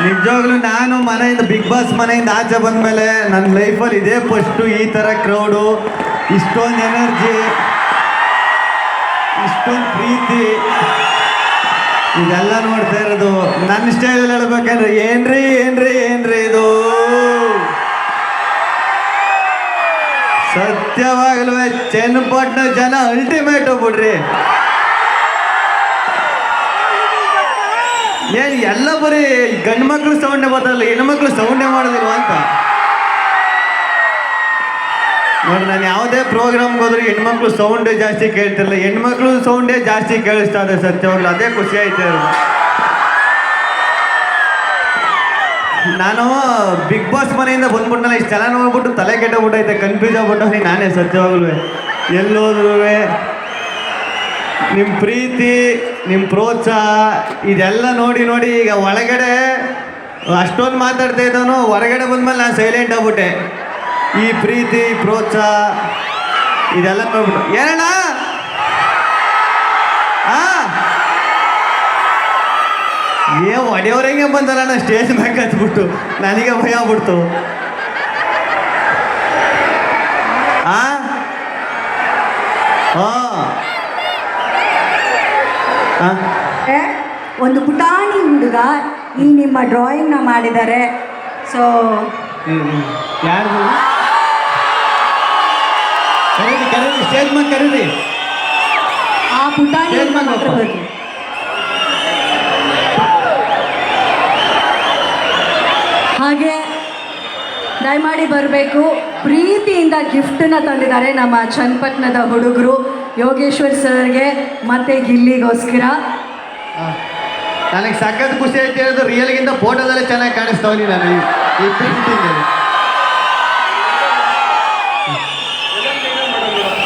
ನಿಜವಾಗ್ಲೂ ನಾನು ಮನೆಯಿಂದ ಬಿಗ್ ಬಾಸ್ ಮನೆಯಿಂದ ಆಚೆ ಬಂದಮೇಲೆ ನನ್ನ ಲೈಫಲ್ಲಿ ಇದೇ ಫಸ್ಟು ಈ ಥರ ಕ್ರೌಡು, ಇಷ್ಟೊಂದು ಎನರ್ಜಿ, ಇಷ್ಟೊಂದು ಪ್ರೀತಿ ಇದೆಲ್ಲ ನೋಡ್ತಾ ಇರೋದು. ನನ್ನ ಸ್ಟೈಲಲ್ಲಿ ಹೇಳ್ಬೇಕಂದ್ರೆ ಏನ್ರಿ ಏನ್ರಿ ಏನ್ರಿ ಇದು ಸತ್ಯವಾಗಲೂ ಚನ್ನಪಟ್ಟಣ ಜನ ಅಲ್ಟಿಮೇಟ್ ಬಿಡ್ರಿ. ಏನು ಎಲ್ಲ ಬರೀ ಗಂಡು ಮಕ್ಕಳು ಸೌಂಡೇ ಬರ್ತಾರಲ್ಲ, ಹೆಣ್ಮಕ್ಳು ಸೌಂಡೇ ಮಾಡೋದಿಲ್ವ ಅಂತ ನೋಡಿ. ನಾನು ಯಾವುದೇ ಪ್ರೋಗ್ರಾಮ್ಗೆ ಹೋದ್ರೆ ಹೆಣ್ಮಕ್ಳು ಸೌಂಡೇ ಜಾಸ್ತಿ ಕೇಳ್ತಿರಲ್ಲ, ಹೆಣ್ಮಕ್ಳು ಸೌಂಡೇ ಜಾಸ್ತಿ ಕೇಳಿಸ್ತಾರೆ. ಸತ್ಯವಾಗ್ಲು ಅದೇ ಖುಷಿ ಆಯ್ತು. ನಾನು ಬಿಗ್ ಬಾಸ್ ಮನೆಯಿಂದ ಬಂದ್ಬಿಟ್ನಲ್ಲ, ಇಷ್ಟು ಚೆನ್ನಾಗಿ ನೋಡ್ಬಿಟ್ಟು ತಲೆ ಕೆಟ್ಟೋಗ್ಬಿಟ್ಟೈತೆ, ಕನ್ಫ್ಯೂಸ್ ಆಗ್ಬಿಟ್ಟು ನಾನೇ. ಸತ್ಯವಾಗ್ಲೂ ಎಲ್ಲೋದ್ರೂ ನಿಮ್ಮ ಪ್ರೀತಿ, ನಿಮ್ಮ ಪ್ರೋತ್ಸಾಹ ಇದೆಲ್ಲ ನೋಡಿ ನೋಡಿ ಈಗ ಒಳಗಡೆ ಅಷ್ಟೊಂದು ಮಾತಾಡ್ತಾ ಇದ್ದವನು ಹೊರಗಡೆ ಬಂದ್ಮೇಲೆ ನಾನು ಸೈಲೆಂಟ್ ಆಗ್ಬಿಟ್ಟೆ. ಈ ಪ್ರೀತಿ ಪ್ರೋತ್ಸಾಹ ಇದೆಲ್ಲ ನೋಡ್ಬಿಟ್ಟು ಏನಣ್ಣ ಒಡೆಯವ್ರಂಗೆ ಬಂದಲ್ಲ ಸ್ಟೇಜ್ ಮ್ಯಾಗ ಹತ್ಬಿಟ್ಟು ನನಗೆ ಭಯ ಆಗ್ಬಿಡ್ತು. ಒಂದು ಪುಟಾಣಿ ಹುಡುಗ ಈ ನಿಮ್ಮ ಡ್ರಾಯಿಂಗ್ನ ಮಾಡಿದ್ದಾರೆ. ಸೊ ಯಾರು ಕರೀರಿ ಕರೀರಿ, ಸ್ಟೇಜ್ ಮ್ಯಾಗ ಕರೀರಿ. ಆ ಪುಟಾಣಿ ಬಗ್ಗೆ ಹಾಗೆ ದಯಮಾಡಿ ಬರಬೇಕು. ಪ್ರೀತಿಯಿಂದ ಗಿಫ್ಟನ್ನ ತಂದಿದ್ದಾರೆ ನಮ್ಮ ಚನ್ನಪಟ್ಟಣದ ಹುಡುಗರು ಯೋಗೇಶ್ವರ್ ಸರ್ಗೆ ಮತ್ತು ಗಿಲ್ಲಿಗೋಸ್ಕರ. ನನಗೆ ಸಖತ್ ಖುಷಿ ಆಯ್ತು. ಹೇಳಿದ್ರು ರಿಯಲ್ಗಿಂತ ಫೋಟೋದಲ್ಲೇ ಚೆನ್ನಾಗಿ ಕಾಣಿಸ್ತಾವನಿ ನಾನು ಈ ಪೇಂಟಿಂಗ್.